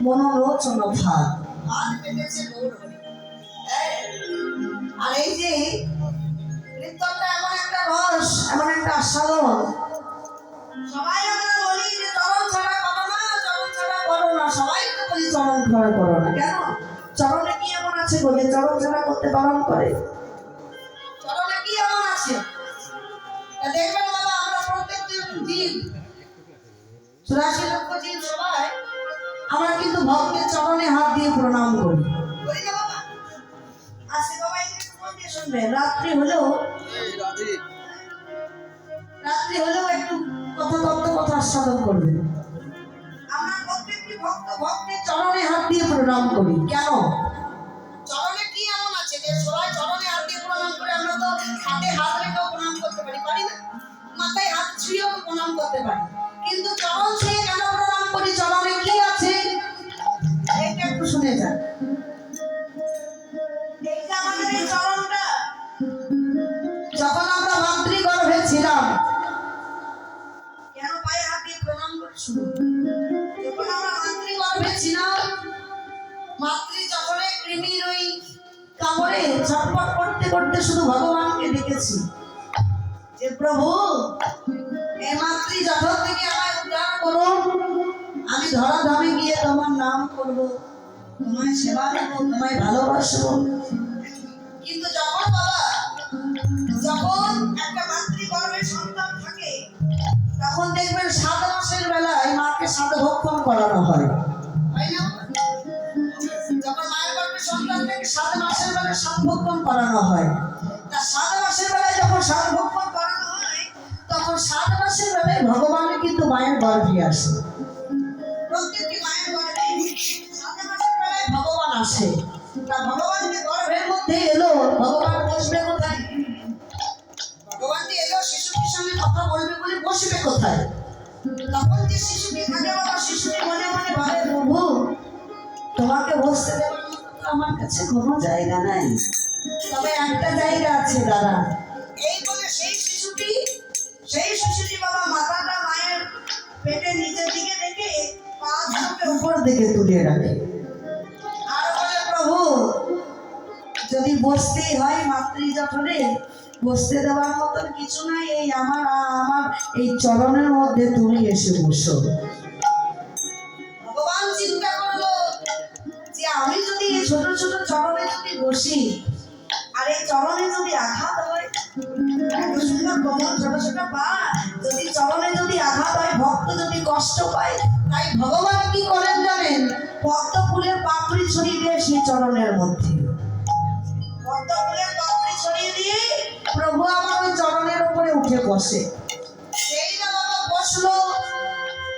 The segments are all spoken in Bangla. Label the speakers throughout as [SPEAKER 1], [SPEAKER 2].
[SPEAKER 1] মনোলোচন ভাত পেটেছে আর এই যে নৃত্যটা এমন একটা রস, এমন একটা আস্বাদন। সবাই আমরা বলি যে চরণ ছাড়া করো না, চরণ ছাড়া করো না, সবাই তো বলি চরণ ছাড়া করো না। কেন? চরণে কি এমন আছে বলে চরণ ছাড়া করতে বারণ করে? চরণে কি এমন আছে? দেখবেন বাবা, আমরা প্রত্যেকজন জীব, 84 লক্ষ জীব সবাই আমরা কিন্তু ভক্তের চরণে হাত দিয়ে প্রণাম করি, করি না বাবা? আজকে বাবা এই একটু মন দিয়ে শুনবেন, রাত্রি হলেও একটু কথা আস্বাদন করবেন। আমরা প্রত্যেকটি ভক্ত ভক্তের চরণে হাত দিয়ে প্রণাম করি। কেন? চরণে কি এমন আছে যে সবাই চরণে হাত দিয়ে প্রণাম করে? আমরা তো হাতে হাত রেখেও প্রণাম করতে পারি, পারি না? মাথায় হাত ছুঁয়েও প্রণাম করতে পারি, কিন্তু চরণ ছুঁয়ে কেন প্রণাম করি? চরণে কি আছে এটা একটু শুনে যান। এইটা আমাদের এই চরণটা, যখন আমরা মাতৃগর্ভে ছিলাম, কেন পায়ে হাত দিয়ে প্রণাম করি? শুনুন, যখন আমরা মাতৃগর্ভে ছিলাম, মাতৃ যখন কৃমির ওই কামড়ে ছটফট করতে করতে শুধু ভগবানকে ডেকেছি যে প্রভু এই মাতৃ জগৎ থেকে আমায় উদ্ধার করুন, আমি ধরাধামে গিয়ে তোমার নাম করব, তোমায় সেবা দেব, তোমায় ভালোবাসবো। কিন্তু যখন বাবা, যখন একটা মাতৃগর্ভের সন্তান থাকে, তখন দেখবেন 7 মাসের বেলায় মাকে সাধভক্ষণ করানো হয়, তাই না? যখন মায়ের গর্ভে সন্তান থেকে 7 মাসের বেলায় সাধভক্ষণ করানো হয়, তা 7 মাসের বেলায় যখন সাধভক্ষণ করানো হয়, তখন 7 মাসের বেলায় ভগবান কিন্তু মায়ের গর্ভে আসে। প্রত্যেকটি মায়ের গর্ভে 7 মাসের বেলায় ভগবান আসে। তা ভগবান যে গর্ভের মধ্যে এলো, ভগবান বসবে কোথায়? ভগবান যে এলো শিশুটির সঙ্গে কথা বলবে বলে বসবে কোথায়? তখন যে শিশুটি থাকে বাবা, শিশুটি মনে মনে ভাবে প্রভু তোমাকে বসতে দেওয়ার মতো তো আমার কাছে কোনো জায়গা নাই, তবে একটা জায়গা আছে দাদা। এই বলে সেই শিশুটি বাবা মাথাটা মায়ের পেটের নিচের দিকে রেখে পা দুটোকে উপর দিকে তুলে রাখে আর বলে প্রভু যদি বসতেই হয় মাতৃ জঠরে, বসতে দেওয়ার মতন কিছু নাই, এই আমার এই চরণের মধ্যে তুমি এসে বসো। ভগবান চিন্তা করলো যে আমি যদি এই ছোট ছোট চরণে যদি বসি, আর এই চরণে যদি আঘাত হয়, এত সুন্দর কোমল ছোট ছোট পা, যদি চরণে যদি আঘাত হয়, ভক্ত যদি কষ্ট পায়, তাই ভগবান কি করেন জানেন? পদ্ম ফুলের পাপড়ি ছড়িয়ে দিয়ে সেই চরণের মধ্যে, পদ্ম ফুলের পাপড়ি ছড়িয়ে দিয়ে প্রভু আমার ওই চরণের উপরে উঠে বসে। সেই না বাবা বসলো,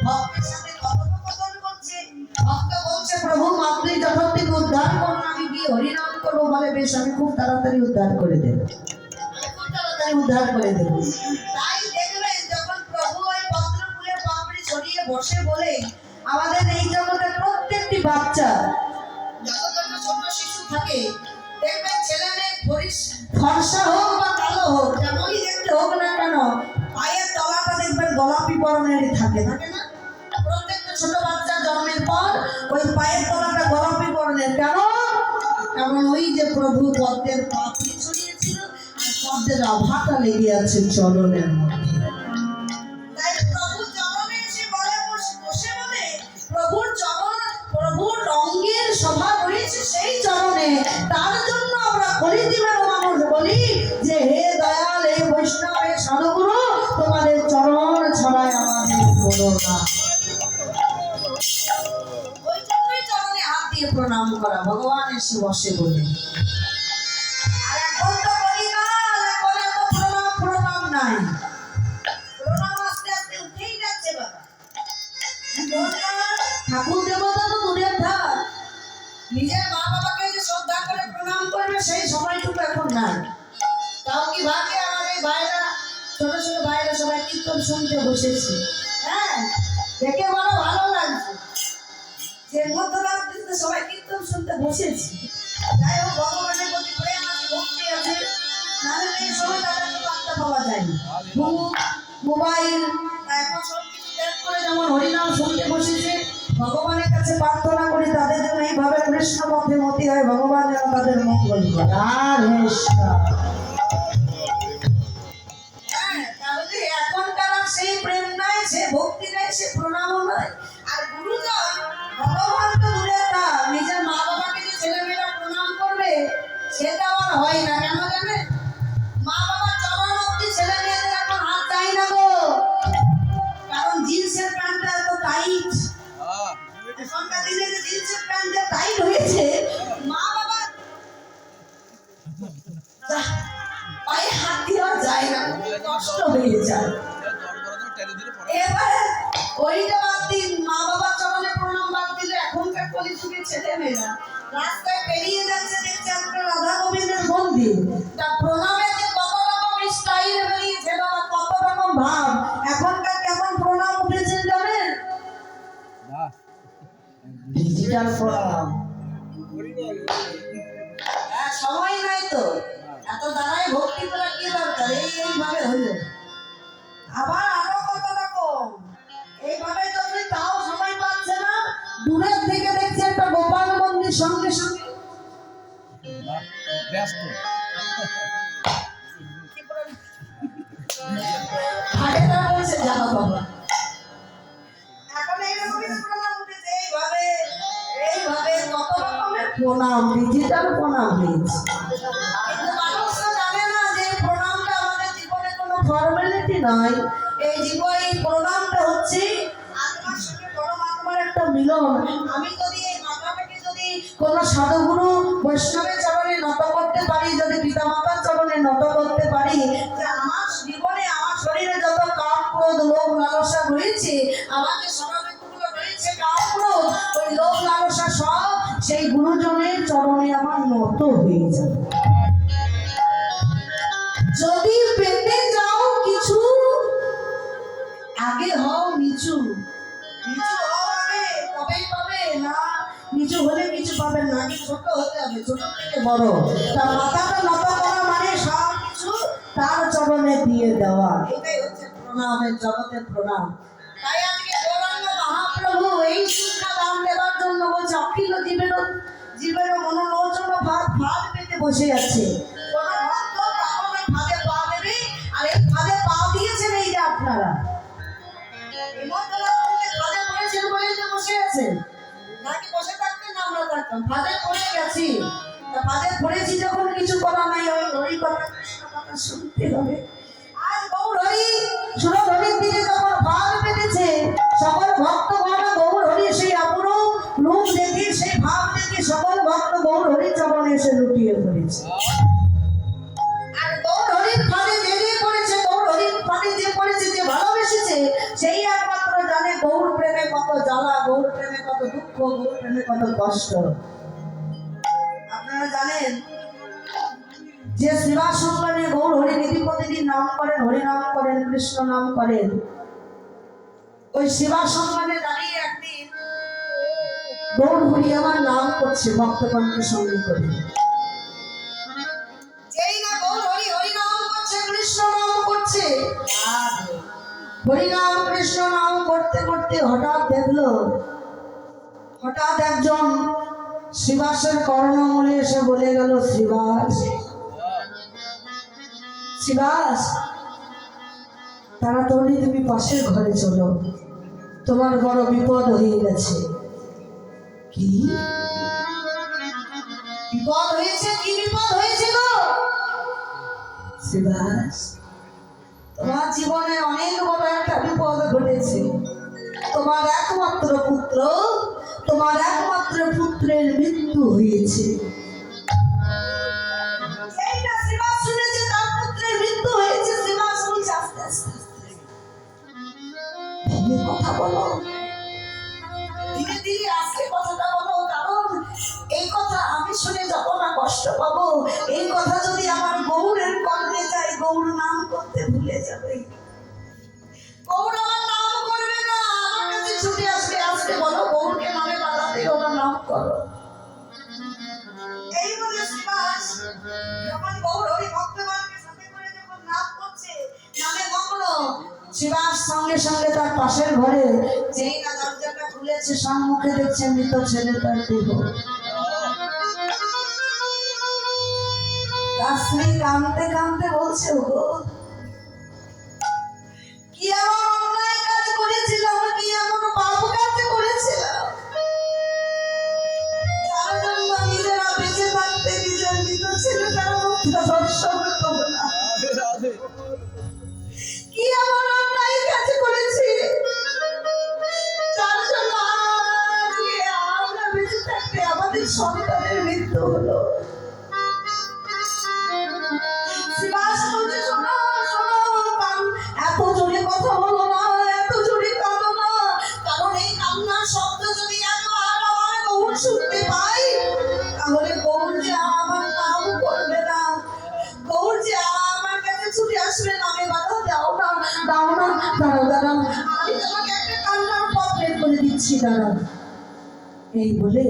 [SPEAKER 1] ভক্তের সাথে কথোপকথন করছে। ভক্ত বলছে প্রভু মাতৃ জগৎ থেকে উদ্ধার করুন, আমি গিয়ে হরিনাম করবো। বলে বেশ, আমি খুব তাড়াতাড়ি উদ্ধার করে দেব, উদ্ধার করে দেব। তাই দেখবেন যখন প্রভু ওই পদ্ম ফুলের পাপড়ি ছড়িয়ে বসে বলে, আমাদের এই জগতে প্রত্যেকটি বাচ্চা, যত ছোট শিশু থাকে, দেখবেন ছেলে মেয়ে ফর্সা হোক বা কালো হোক, যেমনই দেখতে হোক না কেন, পায়ের তলাটা দেখবেন গোলাপি বর্ণেরই থাকে, থাকে না? প্রত্যেকটা ছোট বাচ্চা জন্মের পর ওই পায়ের তলাটা গোলাপি বর্ণের। কেন? কারণ ওই যে প্রভু পদ্মের পাপড়ি ছড়িয়েছিল, আর পদ্মের আভাটা লেগে আছে চরণের মধ্যে। তাই প্রভু চরণে এসে বলে, বসে বলে প্রভুর চরণ, প্রভুর রঙের সভা রয়েছে সেই চরণে। তার জন্য আমরা কলি জীবের মানুষ বলি যে হে দয়াল, হে বৈষ্ণব, হে সাধুগুরু, তোমাদের চরণ ছড়ায় আমাদের করুণা। ওই জন্যই চরণে হাত দিয়ে প্রণাম করা, ভগবান এসে বসে বলে। আর এখন তো কলিকাল, এখন এত প্রণাম নাই, প্রণাম আস্তে আস্তে উঠেই যাচ্ছে বাবা। ঠাকুর দেবতা তো দূরের ধার, নিজের মা বাবাকে যে শ্রদ্ধা করে প্রণাম করবে সেই সময়টুকু এখন নাই। তাও কি ভাগ্যে আমার এই ভাইরা, ছোট ছোট ভাইরা সবাই কীর্তন শুনতে বসেছে। হ্যাঁ, দেখে বড় ভালো লাগছে যে মধ্যরাত্রিতে সবাই কীর্তন শুনতে বসেছে। যাই হোক, ভগবানের প্রতি প্রেম আছে, ভক্তি আছে, নাহলে এই সময় তাদেরকে পাত্তা পাওয়া যায়নি। মোবাইল এখন সব কিছু ত্যাগ করে যেমন হরিনাম শুনতে বসেছে, ভগবানের কাছে প্রার্থনা করি তাদের জন্য এইভাবে কৃষ্ণ পথে মতি হয়, ভগবান যেন তাদের মঙ্গল করে। আর তাহলে এখনকার আর সেই প্রেম নাই, সে ভক্তি নাই, সে প্রণামও নাই। আর গুরুজন ভগবান তো দূরে তা, নিজের মা বাবাকে যে ছেলেমেয়েরা প্রণাম করবে সেটা আর হয় না। কেন জানে? মা বাবার চরণ অব্দি ছেলে মেয়েদের এখন হাত চাই না গো, কারণ জিন্সের প্যান্টটা এত টাইট। এখনকার দিনে যে জিন্সের প্যান্টটা টাইট হয়েছে, মা বাবা পায়ে হাত দেওয়া যায় না, কষ্ট হয়ে যায়। এবারে ওইটা বাদ দিন, মা বাবার চরণে প্রণাম বাদ দিলে এখনকার কলিযুগের ছেলে মেয়েরা রাস্তায় পেরিয়ে যাচ্ছে, দেখছে একটা রাধা গোবিন্দের মন্দির, তা প্রণামে যে কত রকম স্টাইল বেরিয়েছে বা কত রকম ভাব। এখনকার কেমন প্রণাম উঠেছে জানেন? ডিজিটাল প্রণাম। সময় নাই তো, এত দাঁড়ায় ভক্তি করা কি দরকার? এইভাবে হলো। আবার আরো কত রকম এইভাবে যদি তাও সময় পাচ্ছে না, দূরের থেকে দেখছে একটা গোপাল মন্দির, সঙ্গে সঙ্গে ব্যস্ত হাটেরা বলছে যাও বাবা। এখন এইরকমই প্রণাম উঠেছে, এইভাবে এইভাবে কত রকমের প্রণাম, ডিজিটাল প্রণাম হয়েছে। কিন্তু মানুষরা জানে না যে প্রণামটা আমাদের জীবনে কোনো ফর্মালিটি নয়। এই জীবনে এই প্রণামটা হচ্ছে আত্মার সঙ্গে পরমাত্মার একটা মিলন। আমি যদি এই মাথাটাকে যদি কোনো সাধুগুরু বৈষ্ণবের চরণে নত করতে পারি, যদি পিতামাতার চরণে নত করতে পারি, যে আমার জীবনে আমার শরীরে যত কাম ক্রোধ লোভ লালসা রয়েছে, আমার যে স্বভাবগুলো রয়েছে কাম ক্রোধ ওই লোভ লালসা সব সেই গুরুজনের চরণে আমার নত হয়ে যাবে। যদি পেতে যাও কিছু, আগে হও নিচু। নিচু হও আগে, তবেই পাবে। না নিচু হলে কিছু পাবেন না, আগে ছোট হতে হবে, ছোট থেকে বড়। তা মাথাটা নত করা মানে সব কিছু তার চরণে দিয়ে দেওয়া, এটাই হচ্ছে প্রণামের জগতের প্রণাম। তাই আজকে গৌরাঙ্গ মহাপ্রভু এই শিক্ষা দান দেওয়ার জন্য বলছে, অখিল জীবের মনোলোচন ভাত পেতে বসে আছে। কোন ভক্ত কখনো ফাঁদে পা দেবে, আর এই ফাঁদে পা দিয়েছেন এই যে আপনারা ফাঁদে পড়েছেন বলেই তো বসে আছেন, নাকি বসে থাকতেন না আমরা থাকতাম? ফাঁদে পড়ে গেছি, ফাঁদে পড়েছি যখন কিছু করা নাই, ওই হরি কথা কৃষ্ণ কথা শুনতে হবে। আজ গৌর হরি সুরধরির দিনে যখন ফাঁদ পেতেছে, সকল ভক্তগণ গৌর হরি সেই অপরূপ রূপ দেখে, সেই ভাব দেখে সকল ভক্ত গৌর হরি চরণে এসে লুটিয়ে পড়েছে। আর গৌর হরির ফাঁদে যে পড়েছে, গৌর হরির ফাঁদে যে পড়েছে, যে ভালোবেসেছে, সেই একমাত্র জানে গৌর প্রেমে কত জ্বালা, গৌর প্রেমে কত দুঃখ, গৌর প্রেমে কত কষ্ট। আপনারা জানেন যে সেবা সম্মানে গৌর হরি নীতি প্রতিদিন নাম করেন, হরিনাম করেন, কৃষ্ণ নাম করেন, ওই সেবা সম্মানে দাঁড়িয়ে একদিন গৌর হরি আমার নাম করছে ভক্তগণকে সঙ্গে করে। যেই না গৌর হরি হরিনাম করছে, কৃষ্ণ নাম করছে, হরিনাম কৃষ্ণ নাম করতে করতে হঠাৎ দেখলো, হঠাৎ একজন শ্রীবাসের কর্ণমূলে এসে বলে গেল, শ্রীবাস শ্রীবাস তাড়াতাড়ি তুমি পাশের ঘরে চলো, তোমার বড় বিপদ হয়ে গেছে। কি বিপদ হয়েছে? কি বিপদ হয়েছে গো? শ্রীবাস তোমার জীবনে অনেক বড় একটা বিপদ ঘটেছে। তোমার একমাত্র পুত্র, তোমার একমাত্র পুত্রের মৃত্যু হয়েছে। শুনেছে তার পুত্রের মৃত্যু হয়েছে, শ্রীবাস বলছে আস্তে আস্তে কথা বলো, ধীরে পাবো, এই কথা যদি আমার গৌরের কর্ণে যায়, গৌর নাম করতে ভুলে যাবে। গৌর আমার নাম করবে না, আমার কাছে ছুটে আসবে, আসবে বলো গৌরকে নামে বাধা দিয়ে ওনার নাম করো। এই বলে শ্রীবাস যখন গৌর হরি ভক্তগণকে সাথে করে যখন নাম করছে, নামে মগ্ন, শ্রীবাস সঙ্গে সঙ্গে তার পাশের ঘরে যেই না দরজাটা খুলেছে, সম্মুখে দেখছে মৃত ছেলে তার দেহ। তার স্ত্রী কাঁদতে কাঁদতে বলছে, ওগো কি এমন অন্যায় কাজ করেছিলাম, কি এমন পাপ কাজ করেছিলাম, যার জন্য নিজেরা বেঁচে থাকতে নিজের মৃত ছেলেটার মুখটা দর্শন করবো না। কি এমন অন্যায় কাজ করেছি যার জন্য আজকে আমরা বেঁচে থাকতে আমাদের সন্তানের মৃত্যু হলো। শ্রীবাস বলছে, শোনো শোনো, এত জোরে কথা বলো না, এত জোরে কাঁদো না, কারণ এই কান্নার শব্দ যদি একবার আমার গৌর শুনতে পাই, তাহলে গৌর যে আমার নাম করবে না, গৌর যে আমার কাছে ছুটে আসবে নামে বাধা দাও না, দাও না। দাঁড়াও দাঁড়াও, আমি তোমাকে একটা কান্নার পথ বের করে দিচ্ছি, দাঁড়াও। এই বলে